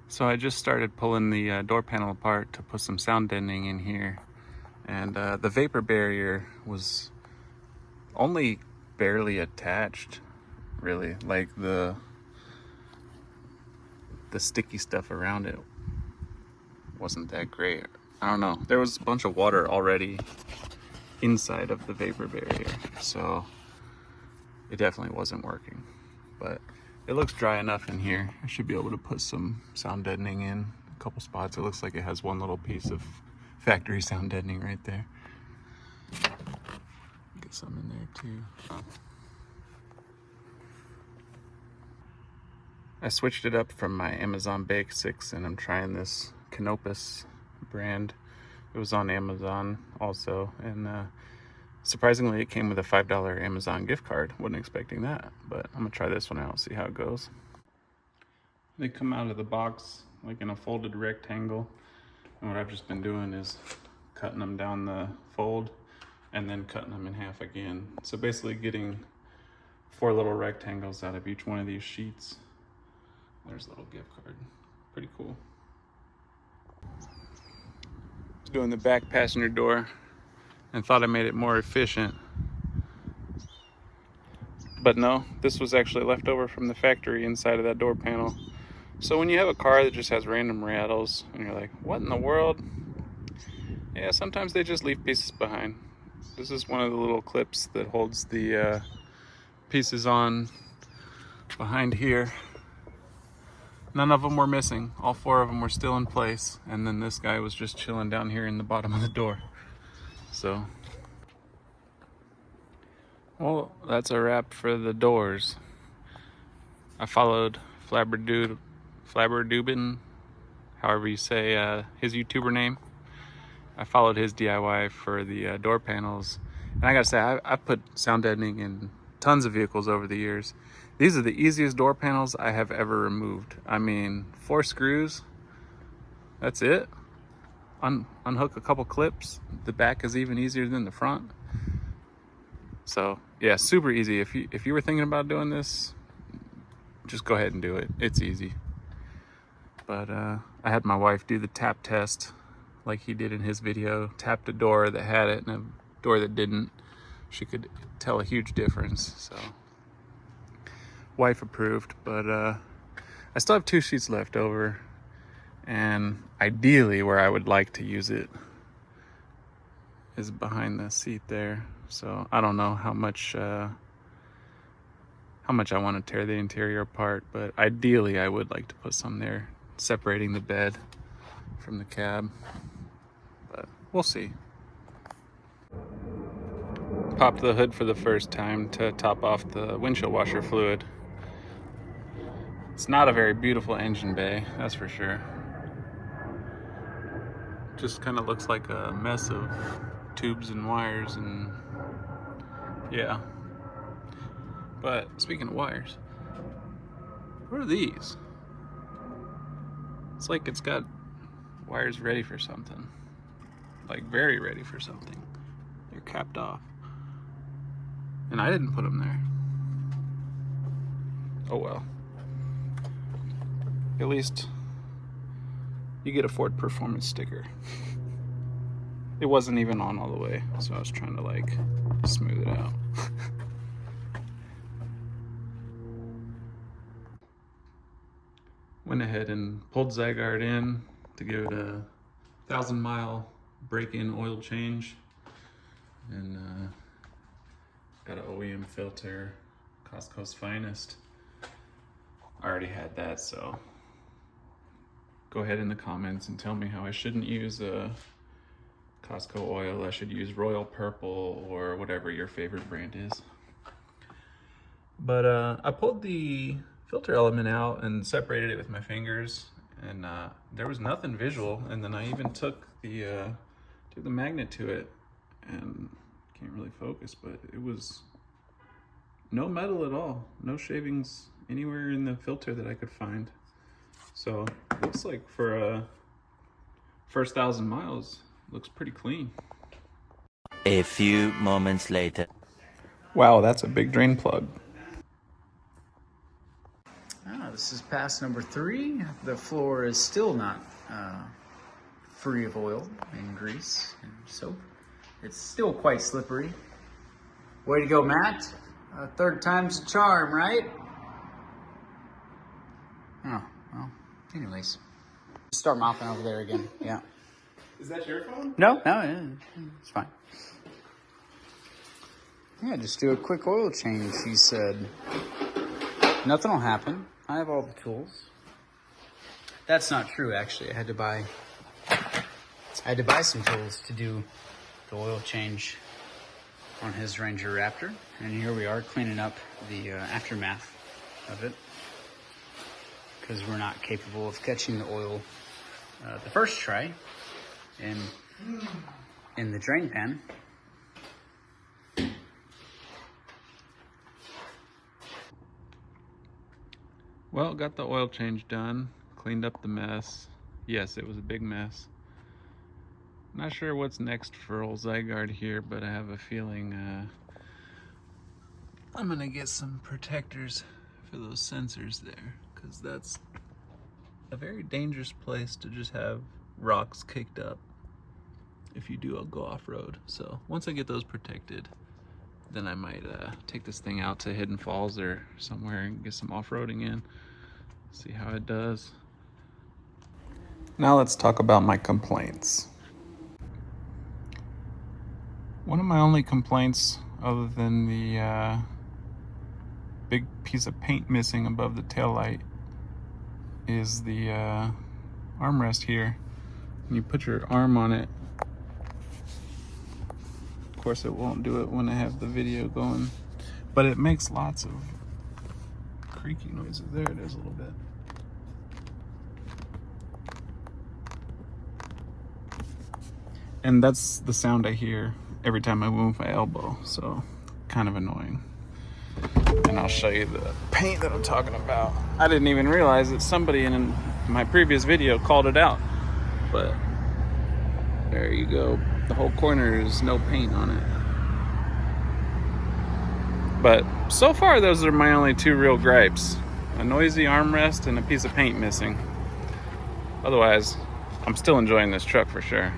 So I just started pulling the door panel apart to put some sound deadening in here, and the vapor barrier was only barely attached, really. Like the sticky stuff around it wasn't that great. I don't know. There was a bunch of water already inside of the vapor barrier, so it definitely wasn't working. But it looks dry enough in here. I should be able to put some sound deadening in a couple spots. It looks like it has one little piece of factory sound deadening right there. Get some in there too. Oh. I switched it up from my Amazon Basics, and I'm trying this Canopus brand. It was on Amazon also, and surprisingly it came with a $5 Amazon gift card. Wasn't expecting that, but I'm gonna try this one out, see how it goes. They come out of the box like in a folded rectangle, and what I've just been doing is cutting them down the fold and then cutting them in half again. So basically getting 4 little rectangles out of each one of these sheets. There's a little gift card. Pretty cool. Doing the back passenger door and thought I made it more efficient. But no, this was actually left over from the factory inside of that door panel. So when you have a car that just has random rattles and you're like, what in the world? Yeah, sometimes they just leave pieces behind. This is one of the little clips that holds the pieces on behind here. None of them were missing. All 4 of them were still in place. And then this guy was just chilling down here in the bottom of the door. So, well, that's a wrap for the doors. I followed Flabberdubin, however you say his YouTuber name. I followed his DIY for the door panels. And I gotta say, I've put sound deadening in tons of vehicles over the years. These are the easiest door panels I have ever removed. I mean, 4 screws, that's it. Unhook a couple clips. The back is even easier than the front. So yeah, super easy. If you were thinking about doing this, just go ahead and do it. It's easy. But I had my wife do the tap test like he did in his video. Tapped a door that had it and a door that didn't. She could tell a huge difference. So wife approved. But I still have 2 sheets left over, and ideally where I would like to use it is behind the seat there. So I don't know how much I want to tear the interior apart, but ideally I would like to put some there, separating the bed from the cab, but we'll see. Popped the hood for the first time to top off the windshield washer fluid. It's not a very beautiful engine bay, that's for sure. Just kind of looks like a mess of tubes and wires, and yeah. But speaking of wires, what are these? It's like it's got wires ready for something. Like very ready for something. They're capped off. And I didn't put them there. Oh well. At least you get a Ford Performance sticker. It wasn't even on all the way, so I was trying to like smooth it out. Went ahead and pulled Zygarde in to give it a 1,000-mile break-in oil change, and got an OEM filter, Costco's finest. I already had that, so go ahead in the comments and tell me how I shouldn't use a Costco oil. I should use Royal Purple or whatever your favorite brand is. But I pulled the filter element out and separated it with my fingers, and there was nothing visual. And then I even took the magnet to it, and can't really focus, but it was no metal at all, no shavings anywhere in the filter that I could find. So looks like for a first 1,000 miles, looks pretty clean. A few moments later. Wow, that's a big drain plug. This is pass number 3. The floor is still not free of oil and grease and soap. It's still quite slippery. Way to go, Matt. Third time's a charm, right? Oh, well, anyways. Start mopping over there again, yeah. Is that your phone? No, it's fine. Yeah, just do a quick oil change, he said. Nothing will happen. I have all the tools. That's not true, actually. I had to buy some tools to do the oil change on his Ranger Raptor. And here we are cleaning up the aftermath of it, because we're not capable of catching the oil the first try in the drain pan. Well, got the oil change done, cleaned up the mess. Yes, it was a big mess. Not sure what's next for old Zygarde here, but I have a feeling I'm gonna get some protectors for those sensors there, because that's a very dangerous place to just have rocks kicked up if you do go off-road. So once I get those protected, then I might take this thing out to Hidden Falls or somewhere and get some off-roading in, see how it does. Now let's talk about my complaints. One of my only complaints, other than the big piece of paint missing above the taillight, is the armrest here. When you put your arm on it, of course it won't do it when I have the video going, but it makes lots of creaky noises. There it is a little bit. And that's the sound I hear every time I move my elbow, so kind of annoying. And I'll show you the paint that I'm talking about. I didn't even realize that somebody in my previous video called it out, but there you go. The whole corner is no paint on it. But so far, those are my only 2 real gripes. A noisy armrest and a piece of paint missing. Otherwise, I'm still enjoying this truck for sure.